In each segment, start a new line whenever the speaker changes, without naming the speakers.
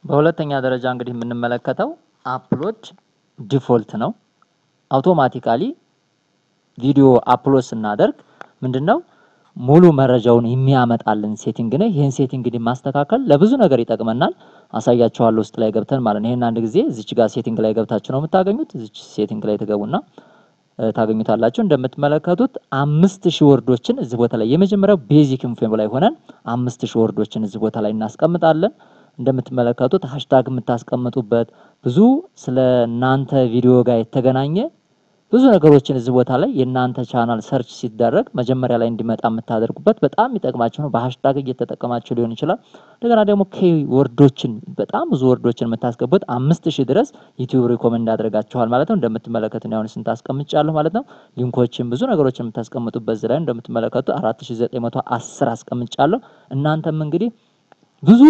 በሁለተኛ ደረጃ እንግዲህ የምንመለከተው አፕሎድ ዲፎልት ነው። አውቶማቲካሊ ቪዲዮ አፕሎድ ስናደርግ ምንድነው ሙሉ መረጃውን የሚያመጣልን ሴቲንግ ነው። ይሄን ሴቲንግ እንግዲህ ማስተካከል ለብዙ ነገር ይጠቅመናል። አሳያችኋለሁ ውስጥ ላይ ገብተን ማለት ነው። ይሄን አንድ ጊዜ እዚች ጋር ሴቲንግ ላይ ገብታችሁ ነው የምታገኙት። እዚች ሴቲንግ ላይ ተገቡና ታገኙታላችሁ። እንደምትመለከቱት 5000 ወርዶችን እዚህ ቦታ ላይ የመጀመሪያው ቤዚክ ኢንፎ ላይ ሆነን 5000 ወርዶችን እዚህ ቦታ ላይ እናስቀምጣለን። እንደምትመለከቱት ሃሽታግ የምታስቀምጡበት ብዙ ስለናንተ ቪዲዮ ጋር የተገናኘ ብዙ ነገሮችን እዚህ ቦታ ላይ የናንተ ቻናል ሰርች ሲደረግ መጀመሪያ ላይ እንዲመጣ የምታደርጉበት በጣም ይጠቅማችሁ ነው። በሃሽታግ እየተጠቀማችሁ ሊሆን ይችላል። እንደገና ደግሞ ወርዶችን በጣም ብዙ ወርዶችን የምታስገቡት 5000 ድረስ ዩቲዩብ ሪኮመንድ ያደርጋችኋል ማለት ነው። እንደምትመለከቱት ነው አሁን ስንት አስቀምጫለሁ ማለት ነው። ሊንኮችን ብዙ ነገሮችን የምታስቀምጡበት እዚህ ላይ እንደምትመለከቱት 4910 አስቀምጫለሁ። እናንተም እንግዲህ ብዙ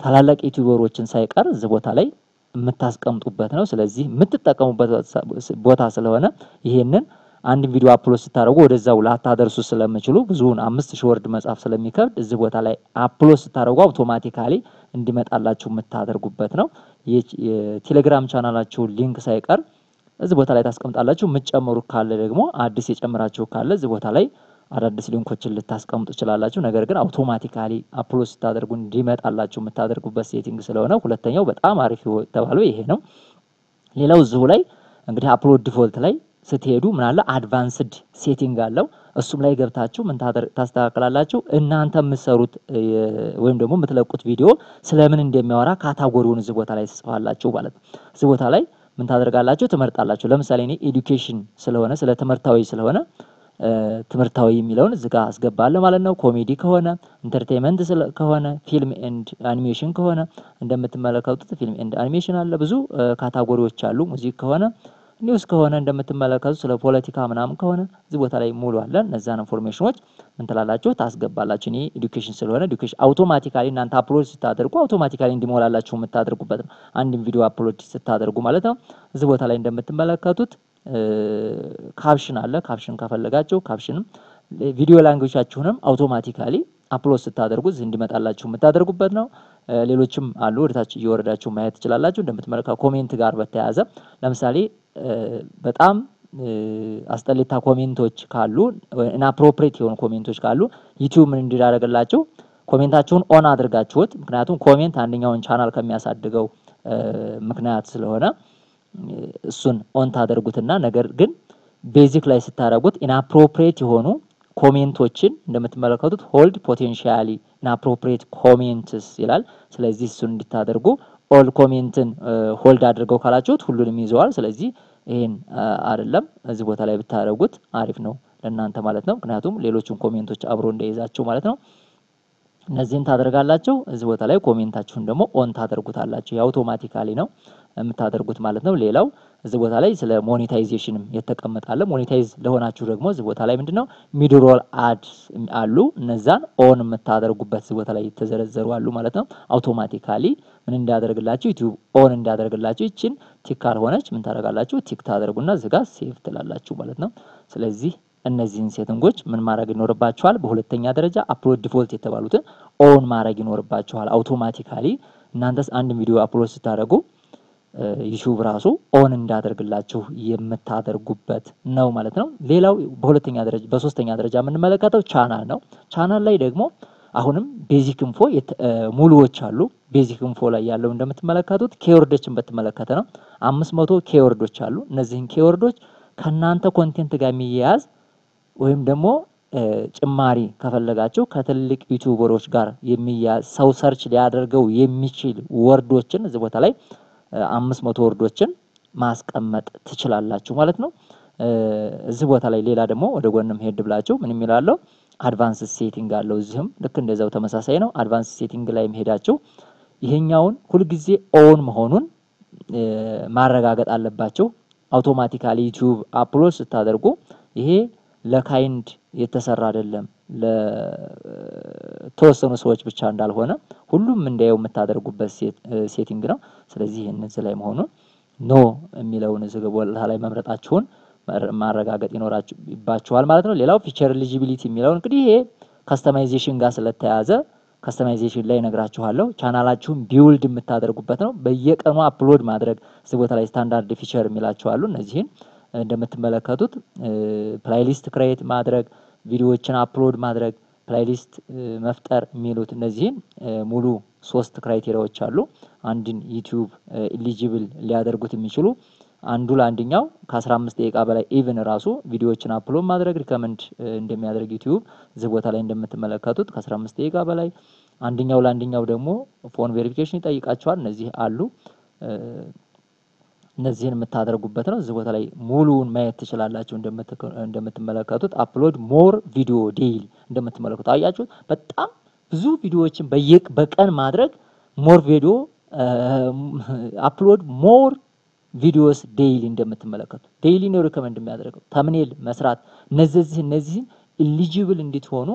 ታላላቅ ዩቲዩበሮችን ሳይቀር እዚህ ቦታ ላይ የምታስቀምጡበት ነው። ስለዚህ የምትጠቀሙበት ቦታ ስለሆነ ይሄንን አንድ ቪዲዮ አፕሎድ ስታደርጉ ወደዛው ላታደርሱ ስለምችሉ ብዙውን 5000 ወርድ መጻፍ ስለሚከብድ እዚህ ቦታ ላይ አፕሎድ ስታደርጉ አውቶማቲካሊ እንዲመጣላችሁ የምታደርጉበት ነው። የቴሌግራም ቻናላችሁ ሊንክ ሳይቀር እዚህ ቦታ ላይ ታስቀምጣላችሁ። የምትጨምሩ ካለ ደግሞ አዲስ የጨምራችሁ ካለ እዚህ ቦታ ላይ አዳዲስ ሊንኮችን ልታስቀምጡ ይችላልላችሁ። ነገር ግን አውቶማቲካሊ አፕሎድ ስታደርጉ እንዲመጣላችሁ የምታደርጉበት ሴቲንግ ስለሆነ ሁለተኛው በጣም አሪፍ ተባለው ይሄ ነው። ሌላው እዚሁ ላይ እንግዲህ አፕሎድ ዲፎልት ላይ ስትሄዱ ምን አለ አድቫንስድ ሴቲንግ አለው። እሱም ላይ ገብታችሁ ምን ታስተካክላላችሁ እናንተ የምትሰሩት ወይም ደግሞ የምትለቁት ቪዲዮ ስለምን እንደሚያወራ ካታጎሪውን እዚህ ቦታ ላይ ትጽፋላችሁ ማለት ነው። እዚህ ቦታ ላይ ምን ታደርጋላችሁ ትመርጣላችሁ። ለምሳሌ እኔ ኤዱኬሽን ስለሆነ ስለ ትምህርታዊ ስለሆነ ትምህርታዊ የሚለውን እዚህ ጋር አስገባለሁ ማለት ነው። ኮሜዲ ከሆነ ኢንተርቴይንመንት ከሆነ ፊልም ኤንድ አኒሜሽን ከሆነ እንደምትመለከቱት ፊልም ኤንድ አኒሜሽን አለ። ብዙ ካታጎሪዎች አሉ። ሙዚክ ከሆነ ኒውስ ከሆነ እንደምትመለከቱት ስለ ፖለቲካ ምናምን ከሆነ እዚህ ቦታ ላይ ሙሉ አለ። እነዛን ኢንፎርሜሽኖች ምን ትላላችሁ ታስገባላችሁ። እኔ ኤዱኬሽን ስለሆነ ኤዱኬሽን አውቶማቲካሊ እናንተ አፕሎድ ስታደርጉ አውቶማቲካሊ እንዲሞላላችሁ የምታደርጉበት ነው። አንድ ቪዲዮ አፕሎድ ስታደርጉ ማለት ነው። እዚህ ቦታ ላይ እንደምትመለከቱት ካፕሽን አለ። ካፕሽን ከፈለጋችሁ ካፕሽንም ቪዲዮ ላንጉዌጃችሁንም አውቶማቲካሊ አፕሎድ ስታደርጉ እንዲመጣላችሁ የምታደርጉበት ነው። ሌሎችም አሉ። ወደታች እየወረዳችሁ ማየት ትችላላችሁ። እንደምትመለከቱ ኮሜንት ጋር በተያያዘ ለምሳሌ በጣም አስጠሊታ ኮሜንቶች ካሉ ኢንአፕሮፕሪየት የሆኑ ኮሜንቶች ካሉ ዩቲዩብ ምን እንዲዳረግላችሁ ኮሜንታችሁን ኦን አድርጋችሁት። ምክንያቱም ኮሜንት አንደኛውን ቻናል ከሚያሳድገው ምክንያት ስለሆነ እሱን ኦን ታደርጉትና ነገር ግን ቤዚክ ላይ ስታረጉት ኢንአፕሮፕሪየት የሆኑ ኮሜንቶችን እንደምትመለከቱት ሆልድ ፖቴንሻሊ ኢንአፕሮፕሪየት ኮሜንትስ ይላል። ስለዚህ እሱን እንድታደርጉ ኦል ኮሜንትን ሆልድ አድርገው ካላችሁት ሁሉንም ይዘዋል። ስለዚህ ይሄን አይደለም እዚህ ቦታ ላይ ብታረጉት አሪፍ ነው ለእናንተ ማለት ነው። ምክንያቱም ሌሎችን ኮሜንቶች አብሮ እንደይዛችሁ ማለት ነው። እነዚህን ታደርጋላችሁ። እዚህ ቦታ ላይ ኮሜንታችሁን ደግሞ ኦን ታደርጉታላችሁ። አውቶማቲካሊ ነው የምታደርጉት ማለት ነው። ሌላው እዚህ ቦታ ላይ ስለ ሞኔታይዜሽንም የተቀመጣለ። ሞኔታይዝ ለሆናችሁ ደግሞ እዚህ ቦታ ላይ ምንድነው ሚድሮል አድስ አሉ። እነዛን ኦን የምታደርጉበት እዚህ ቦታ ላይ የተዘረዘሩ አሉ ማለት ነው። አውቶማቲካሊ ምን እንዳደርግላችሁ ዩቲዩብ ኦን እንዳደርግላችሁ እቺን ቲክ ካልሆነች ምን ታደርጋላችሁ ቲክ ታደርጉና እዚህ ጋር ሴቭ ትላላችሁ ማለት ነው። ስለዚህ እነዚህን ሴቲንጎች ምን ማድረግ ይኖርባችኋል? በሁለተኛ ደረጃ አፕሎድ ዲፎልት የተባሉትን ኦን ማድረግ ይኖርባችኋል። አውቶማቲካሊ እናንተስ አንድ ቪዲዮ አፕሎድ ስታደርጉ ዩቲዩብ ራሱ ኦን እንዳደርግላችሁ የምታደርጉበት ነው ማለት ነው። ሌላው በሶስተኛ ደረጃ የምንመለከተው ቻናል ነው። ቻናል ላይ ደግሞ አሁንም ቤዚክ ኢንፎ ሙሉዎች አሉ። ቤዚክ ኢንፎ ላይ ያለው እንደምትመለከቱት ኬወርዶችን በተመለከተ ነው። 500 ኬወርዶች አሉ። እነዚህን ኬወርዶች ከናንተ ኮንቴንት ጋር የሚያያዝ ወይም ደግሞ ጭማሪ ከፈለጋችሁ ከትልቅ ዩቲዩበሮች ጋር የሚያያዝ ሰው ሰርች ሊያደርገው የሚችል ወርዶችን እዚህ ቦታ ላይ 500 ወርዶችን ማስቀመጥ ትችላላችሁ ማለት ነው። እዚህ ቦታ ላይ ሌላ ደግሞ ወደ ጎንም ሄድ ብላችሁ ምን የሚላለው አድቫንስ ሴቲንግ አለው። እዚህም ልክ እንደዛው ተመሳሳይ ነው። አድቫንስ ሴቲንግ ላይ ሄዳችሁ ይሄኛውን ሁሉ ጊዜ ኦን መሆኑን ማረጋገጥ አለባችሁ። አውቶማቲካሊ ዩቲዩብ አፕሎድ ስታደርጉ ይሄ ለካይንድ የተሰራ አይደለም ለተወሰኑ ሰዎች ብቻ እንዳልሆነ ሁሉም እንዲያዩ የምታደርጉበት ሴቲንግ ነው። ስለዚህ እነዚህ ላይ መሆኑን ኖ የሚለውን እዚህ ቦታ ላይ መምረጣችሁን ማረጋገጥ ይኖርባችኋል ማለት ነው። ሌላው ፊቸር ኤሊጂቢሊቲ የሚለው እንግዲህ ይሄ ከስተማይዜሽን ጋር ስለተያዘ ከስተማይዜሽን ላይ ነግራችኋለሁ። ቻናላችሁን ቢውልድ የምታደርጉበት ነው። በየቀኑ አፕሎድ ማድረግ እዚህ ቦታ ላይ ስታንዳርድ ፊቸር የሚላቸው አሉ። እነዚህን እንደምትመለከቱት ፕሌይሊስት ክሬት ማድረግ፣ ቪዲዮዎችን አፕሎድ ማድረግ፣ ፕሌይሊስት መፍጠር የሚሉት እነዚህን ሙሉ 3 ክራይቴሪያዎች አሉ። አንድን ዩቲዩብ ኤሊጂብል ሊያደርጉት የሚችሉ አንዱ ለአንደኛው ከ15 ደቂቃ በላይ ኢቭን ራሱ ቪዲዮዎችን አፕሎድ ማድረግ ሪከመንድ እንደሚያደርግ ዩቲዩብ እዚህ ቦታ ላይ እንደምትመለከቱት ከ15 ደቂቃ በላይ አንደኛው ለአንደኛው ደግሞ ፎን ቬሪፊኬሽን ይጠይቃቸዋል። እነዚህ አሉ። እነዚህን የምታደርጉበት ነው። እዚህ ቦታ ላይ ሙሉውን ማየት ትችላላችሁ። እንደምትመለከቱት አፕሎድ ሞር ቪዲዮ ዴይሊ እንደምትመለከቱት አያችሁ። በጣም ብዙ ቪዲዮዎችን በቀን ማድረግ ሞር ቪዲዮ አፕሎድ ሞር ቪዲዮስ ዴይሊ እንደምትመለከቱ ዴይሊ ነው ሪከመንድ የሚያደርገው። ተምኔል መስራት እነዚህን ኤሊጂብል እንድትሆኑ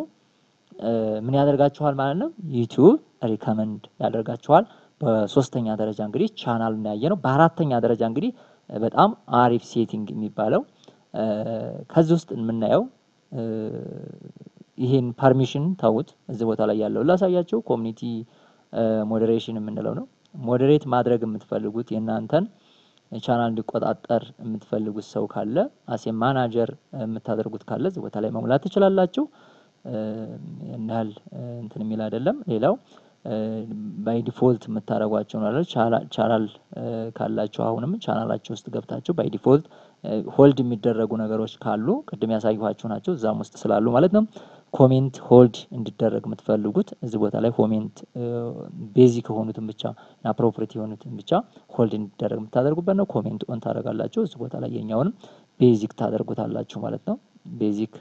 ምን ያደርጋችኋል ማለት ነው? ዩቲዩብ ሪከመንድ ያደርጋችኋል። በሶስተኛ ደረጃ እንግዲህ ቻናል ነው ያየነው። በአራተኛ ደረጃ እንግዲህ በጣም አሪፍ ሴቲንግ የሚባለው ከዚህ ውስጥ የምናየው ይሄን ፐርሚሽን ታውት እዚህ ቦታ ላይ ያለው ላሳያችሁ። ኮሚኒቲ ሞዴሬሽን የምንለው ነው። ሞዴሬት ማድረግ የምትፈልጉት የእናንተን ቻናል እንዲቆጣጠር የምትፈልጉት ሰው ካለ አሴ ማናጀር የምታደርጉት ካለ እዚህ ቦታ ላይ መሙላት ትችላላችሁ። እናል እንትን የሚል አይደለም። ሌላው ባይ ዲፎልት የምታረጓቸው ነው አይደል? ቻናል ካላችሁ አሁንም ቻናላችሁ ውስጥ ገብታችሁ ባይ ዲፎልት ሆልድ የሚደረጉ ነገሮች ካሉ ቅድም ያሳየኋችሁ ናቸው እዛም ውስጥ ስላሉ ማለት ነው። ኮሜንት ሆልድ እንዲደረግ የምትፈልጉት እዚህ ቦታ ላይ ኮሜንት ቤዚክ የሆኑትን ብቻ እና ፕሮፐርቲ የሆኑትን ብቻ ሆልድ እንዲደረግ የምታደርጉበት ነው። ኮሜንት ኦን ታደርጋላችሁ። እዚህ ቦታ ላይ የኛውንም ቤዚክ ታደርጉታላችሁ ማለት ነው። ቤዚክ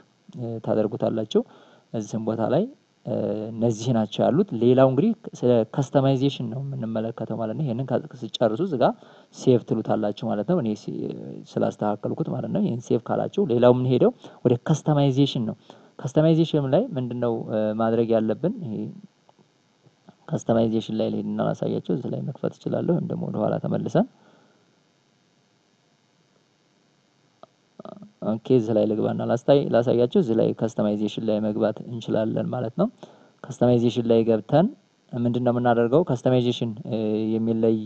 ታደርጉታላችሁ። እዚህም ቦታ ላይ እነዚህ ናቸው ያሉት። ሌላው እንግዲህ ስለ ከስተማይዜሽን ነው የምንመለከተው ማለት ነው። ይሄንን ሲጨርሱ እዚህ ጋር ሴቭ ትሉታላችሁ ማለት ነው። እኔ ስላስተካከልኩት ማለት ነው። ይሄን ሴቭ ካላችሁ ሌላው ምን ሄደው ወደ ከስተማይዜሽን ነው። ከስተማይዜሽን ላይ ምንድነው ማድረግ ያለብን? ይሄ ከስተማይዜሽን ላይ ልሄድና ላሳያችሁ። እዚህ ላይ መክፈት እችላለሁ። እንደሞ ወደ ኋላ ተመልሰን ኦኬ እዚህ ላይ ልግባና ላሳያችሁ። እዚህ ላይ ከስተማይዜሽን ላይ መግባት እንችላለን ማለት ነው። ከስተማይዜሽን ላይ ገብተን ምንድነው የምናደርገው? ከስተማይዜሽን የሚለይ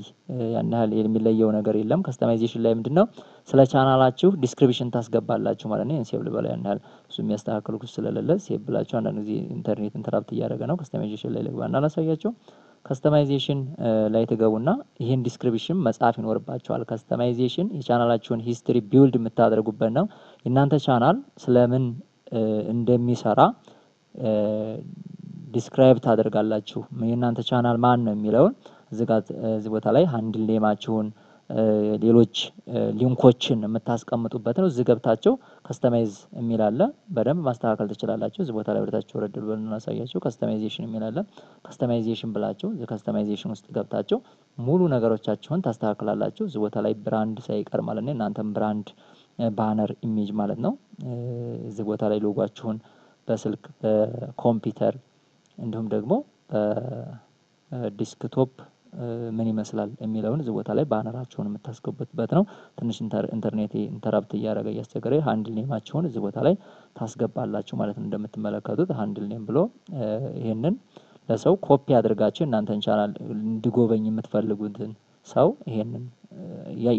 ያን ያህል የሚለየው ነገር የለም። ከስተማይዜሽን ላይ ምንድነው ስለ ቻናላችሁ ዲስክሪፕሽን ታስገባላችሁ ማለት ነው። ሴቭ ልበላ ያን ያህል እሱ የሚያስተካክሉት ስለሌለ ሴቭ ብላችሁ አንዳንድ ጊዜ ኢንተርኔት ኢንተራፕት እያደረገ ነው። ከስተማይዜሽን ላይ ልግባና ላሳያችሁ። ከስተማይዜሽን ላይ ተገቡና ይሄን ዲስክሪፕሽን መጻፍ ይኖርባችኋል። ከስተማይዜሽን የቻናላችሁን ሂስትሪ ቢልድ የምታደርጉበት ነው። የእናንተ ቻናል ስለምን እንደሚሰራ ዲስክራይብ ታደርጋላችሁ። የእናንተ ቻናል ማን ነው የሚለውን እዚህ ቦታ ላይ ሃንድል ኔማችሁን ሌሎች ሊንኮችን የምታስቀምጡበት ነው። እዚህ ገብታችሁ ከስተማይዝ የሚል አለ። በደንብ ማስተካከል ትችላላችሁ። እዚህ ቦታ ላይ ወደታችሁ ወረድ ብለን እናሳያችሁ። ከስተማይዜሽን የሚል አለ። ከስተማይዜሽን ብላችሁ እዚህ ከስተማይዜሽን ውስጥ ገብታችሁ ሙሉ ነገሮቻችሁን ታስተካክላላችሁ። እዚህ ቦታ ላይ ብራንድ ሳይቀር ማለት ነው። እናንተም ብራንድ ባነር ኢሜጅ ማለት ነው። እዚህ ቦታ ላይ ሎጓችሁን በስልክ በኮምፒውተር እንዲሁም ደግሞ በዲስክቶፕ ምን ይመስላል የሚለውን እዚህ ቦታ ላይ ባነራችሁን የምታስገቡበት ነው። ትንሽ ኢንተርኔት ኢንተራፕት እያደረገ እያስቸገረ ሃንድል ኔማችሁን እዚህ ቦታ ላይ ታስገባላችሁ ማለት ነው። እንደምትመለከቱት ሃንድል ኔም ብሎ ይሄንን ለሰው ኮፒ አድርጋችሁ እናንተን ቻናል እንዲጎበኝ የምትፈልጉትን ሰው ይሄንን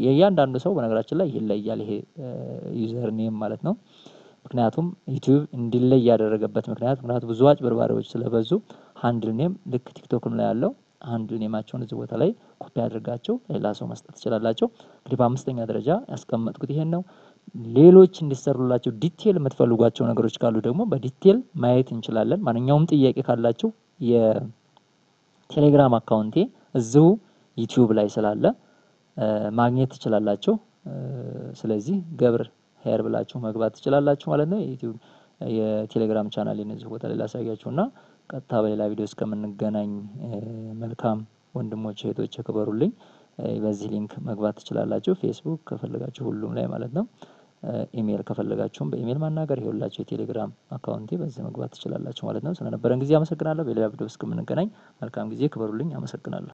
የእያንዳንዱ ሰው በነገራችን ላይ ይለያል። ይሄ ዩዘር ኔም ማለት ነው። ምክንያቱም ዩቲዩብ እንዲለይ ያደረገበት ምክንያቱም ብዙ አጭበርባሪዎች ስለበዙ ሃንድል ኔም ልክ ቲክቶክም ላይ ያለው ሃንድል ኔማቸውን እዚህ ቦታ ላይ ኮፒ አድርጋችሁ ሌላ ሰው መስጠት ትችላላችሁ። እንግዲህ በአምስተኛ ደረጃ ያስቀመጥኩት ይሄን ነው። ሌሎች እንዲሰሩላችሁ ዲቴል የምትፈልጓቸው ነገሮች ካሉ ደግሞ በዲቴል ማየት እንችላለን። ማንኛውም ጥያቄ ካላችሁ የቴሌግራም አካውንቴ እዚሁ ዩቲዩብ ላይ ስላለ ማግኘት ትችላላችሁ። ስለዚህ ገብር ሄር ብላችሁ መግባት ትችላላችሁ ማለት ነው። የዩቲዩብ የቴሌግራም ቻናሌን እዚህ ቦታ ላይ ላሳያችሁና ቀጥታ በሌላ ቪዲዮ እስከምንገናኝ መልካም ወንድሞች እህቶች ክበሩልኝ። በዚህ ሊንክ መግባት ትችላላችሁ። ፌስቡክ ከፈለጋችሁ ሁሉም ላይ ማለት ነው። ኢሜል ከፈለጋችሁም በኢሜል ማናገር ይሁንላችሁ። የቴሌግራም አካውንቴ በዚህ መግባት ትችላላችሁ ማለት ነው። ስለነበረን ጊዜ አመሰግናለሁ። በሌላ ቪዲዮ እስከምንገናኝ መልካም ጊዜ ክበሩልኝ። አመሰግናለሁ።